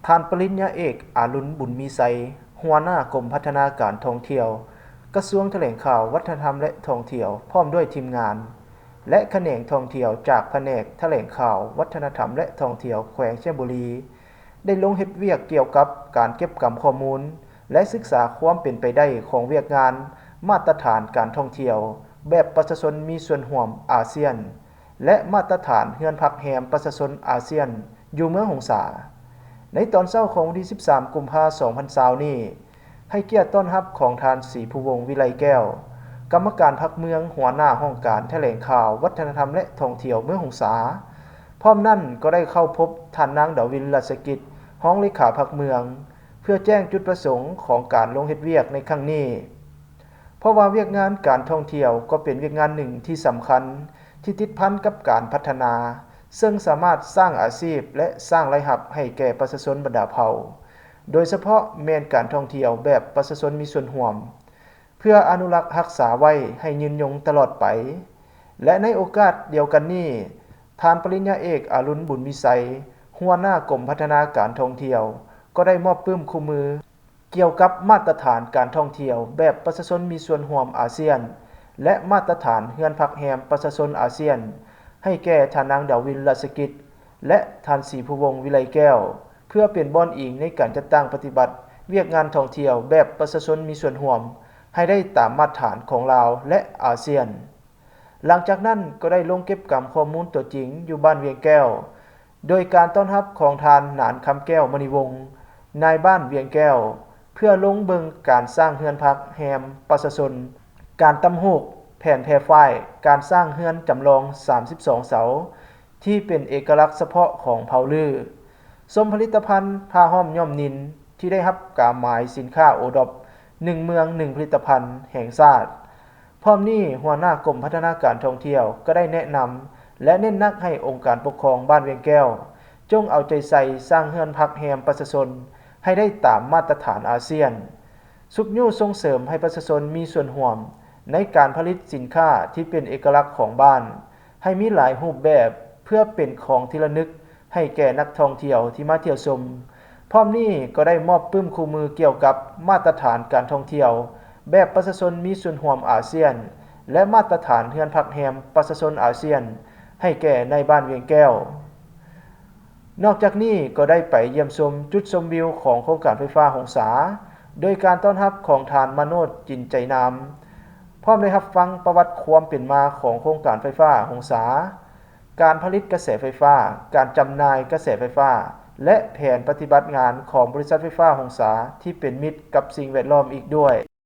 ท่านปริญญาเอกอารุณบุญมีไสหัวหน้ากรมพัฒนาการท่องเที่ยวกระทรวงแถลงข่าววัฒนธรรมและท่องเที่ยวพร้อมด้วยทีมงานและแขนงท่องเที่ยวจากแผนกแถลงข่าววัฒนธรรมและท่องเที่ยวแขวงเชียงบุรีได้ลงเฮ็ดเวียกเกี่ยวกับการเก็บกำข้อมูลและศึกษาความเป็นไปได้ของเวียกงานมาตรฐานการท่องเที่ยวแบบประชาชนมีส่วนร่วมอาเซียนและมาตรฐานเฮือนพักแรมประชาชนอาเซียนอยู่เมืองหงสาในตอนเช้าของวันที่13กุมภาพันธ์2020นี้ให้เกียรติต้อนรับของทานศรีภูวงศ์วิไลแก้วกรรมการพรรคเมืองหัวหน้าห้องการแถลงข่าววัฒนธรรมและท่องเที่ยวเมืองหงสาพร้อมนั้นก็ได้เข้าพบท่านนางดาวินรัชกิจห้องเลขาพรรคเมืองเพื่อแจ้งจุดประสงค์ของการลงเฮ็ดเวียกในครั้งนี้เพราะว่าเวียกงานการท่องเที่ยวก็เป็นเวียกงานหนึ่งที่สำคัญที่ติดพันกับการพัฒนาซึ่งสามารถสร้างอาชีพและสร้างรายรับให้แก่ประชาชนบรรดาเผ่าโดยเฉพาะแม่นการท่องเที่ยวแบบประชาชนมีส่วนร่วมเพื่ออนุรักษ์รักษาไว้ให้ยืนยงตลอดไปและในโอกาสเดียวกันนี้ท่านปริญญาเอกอารุณบุญมีไสหัวหน้ากรมพัฒนาการท่องเที่ยวก็ได้มอบปึ้มคู่มือเกี่ยวกับมาตรฐานการท่องเที่ยวแบบประชาชนมีส่วนร่วมอาเซียนและมาตรฐานเฮือนพักแรมประชาชนอาเซียนให้แก่ท่านนางดาวินรัชกิจและท่านศรีภูวงศ์วิไลแก้วเพื่อเป็นบ่อนอิงในการจัดตั้งปฏิบัติเวียกงานท่องเที่ยวแบบประชาชนมีส่วนร่วมให้ได้ตามมาตรฐานของลาวและอาเซียนหลังจากนั้นก็ได้ลงเก็บกำข้อมูลตัวจริงอยู่บ้านเวียงแก้วโดยการต้อนรับของทานหนานคำแก้วมณีวงศ์นายบ้านเวียงแก้วเพื่อลงเบิงการสร้างเฮือนพักแรมประชาชนการตำหูกแผ่นแพรฝ้ายการสร้างเฮือนจำลอง32เสาที่เป็นเอกลักษณ์เฉพาะของเผ่าลือสมผลิตภัณฑ์ผ้าห้อมย่อมนินที่ได้รับกาหมายสินค้าโอดอบ1เมือง1ผลิตภัณฑ์แห่งชาติพร้อมนี้หัวหน้ากรมพัฒนาการท่องเที่ยวก็ได้แนะนำและเน้นหนักให้องค์การปกครองบ้านเวียงแก้วจงเอาใจใส่สร้างเฮือนพักแรมประชาชนให้ได้ตามมาตรฐานอาเซียนสุขยู่ส่งเสริมให้ประชาชนมีส่วนร่วมในการผลิตสินค้าที่เป็นเอกลักษณ์ของบ้านให้มีหลายรูปแบบเพื่อเป็นของที่ระลึกให้แก่นักท่องเที่ยวที่มาเที่ยวชมพร้อมนี้ก็ได้มอบปึ้มคู่มือเกี่ยวกับมาตรฐานการท่องเที่ยวแบบประชาชนมีส่วนร่วมอาเซียนและมาตรฐานเฮือนพักแรมประชาชนอาเซียนให้แก่ในบ้านเวียงแก้วนอกจากนี้ก็ได้ไปเยี่ยมชมจุดชมวิวของโครงการไฟฟ้าหงสาโดยการต้อนรับของทานมโนชจินใจนามพร้อมได้รับฟังประวัติความเป็นมาของโครงการไฟฟ้าหงสาการผลิตกระแสไฟฟ้าการจำหน่ายกระแสไฟฟ้าและแผนปฏิบัติงานของบริษัทไฟฟ้าหงสาที่เป็นมิตรกับสิ่งแวดล้อมอีกด้วย